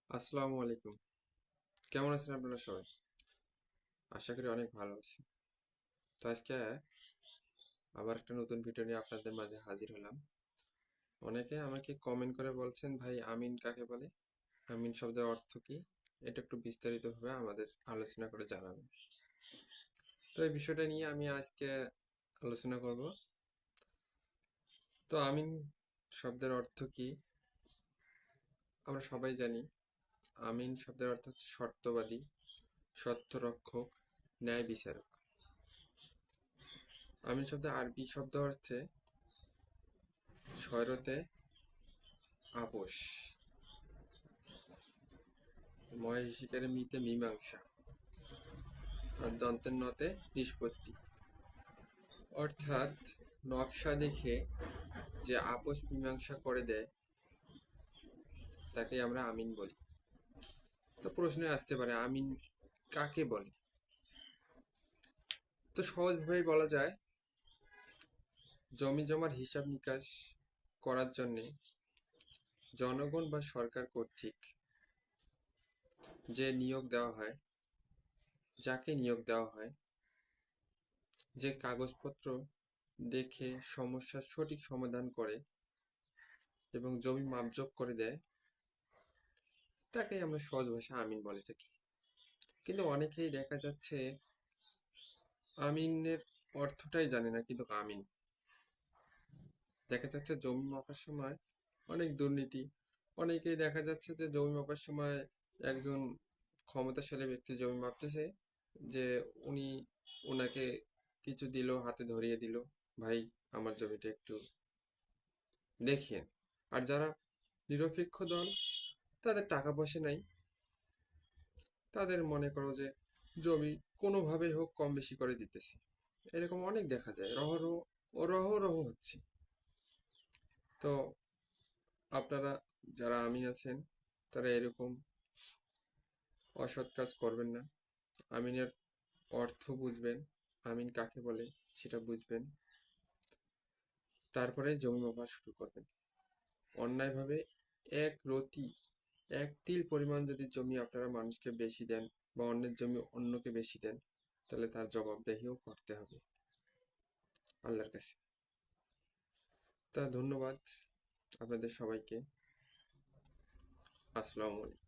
আসসালামু আলাইকুম। কেমন আছেন আপনারা সবাই? আশা করি অনেক ভালো আছি। তো আজকে আবার একটা নতুন ভিডিও নিয়ে আপনাদের মাঝে হাজির হলাম। অনেকে আমাকে কমেন্ট করে বলছেন, ভাই আমিন কাকে বলে? আমিন শব্দের অর্থ কি? এটা একটু বিস্তারিতভাবে আমাদের আলোচনা করে জানাবেন। তো এই বিষয়টা নিয়ে আমি আজকে আলোচনা করব। তো আমিন শব্দের অর্থ কি? আমরা সবাই জানি আমিন শব্দের অর্থ হচ্ছে সত্যবাদী, সত্যরক্ষক, ন্যায় বিচারক। আমিন শব্দের আরবি শব্দ অর্থে ছয়রতে আপোষ, মহেশিকারে মিতে মীমাংসা, আর দন্তের নতে নিষ্পত্তি। অর্থাৎ নকশা দেখে যে আপোষ মীমাংসা করে দেয় তাকে আমরা আমিন বলি। তো প্রশ্ন আসতে পারে আমিন কাকে বলে? তো সহজভাবেই বলা যায়, জমি জমার হিসাব নিকাশ করার জন্যে জনগণ বা সরকার কর্তৃক যে নিয়োগ দেওয়া হয়, যাকে নিয়োগ দেওয়া হয়, যে কাগজপত্র দেখে সমস্যার সঠিক সমাধান করে এবং জমি মাপজোক করে দেয়, তাকেই আমরা সহজ ভাষায় আমিন বলে থাকি। কিন্তু অনেকেই দেখা যাচ্ছে আমিনের অর্থটাই জানে না, কিন্তু আমিন দেখা যাচ্ছে জমি মাপার সময় অনেক দুর্নীতি। অনেকেই দেখা যাচ্ছে যে জমি মাপার সময় একজন ক্ষমতাশালী ব্যক্তি জমি মাপতেছে, যে উনি ওনাকে কিছু দিল, হাতে ধরিয়ে দিল, ভাই আমার জমিটা একটু দেখিয়েন। আর যারা নিরপেক্ষ দল, তাদের টাকা পয়সা নাই, তাদের মনে করো যে জমি কোনোভাবেই হোক কম বেশি করে দিতেছে। এরকম অনেক দেখা যায়, রহ হচ্ছে। তো আপনারা যারা আমিন আছেন, তারা এরকম অসৎ কাজ করবেন না। আমিনের অর্থ বুঝবেন, আমিন কাকে বলে সেটা বুঝবেন, তারপরে জমি মাপা শুরু করবেন। অন্যায়ভাবে এক রতি, এক তিল পরিমাণ যদি জমি আপনারা মানুষকে বেশি দেন বা অন্যের জমি অন্যকে বেশি দেন, তাহলে তার জবাবদিহিও করতে হবে আল্লাহর কাছে। তা ধন্যবাদ আপনাদের সবাইকে। আসসালামু আলাইকুম।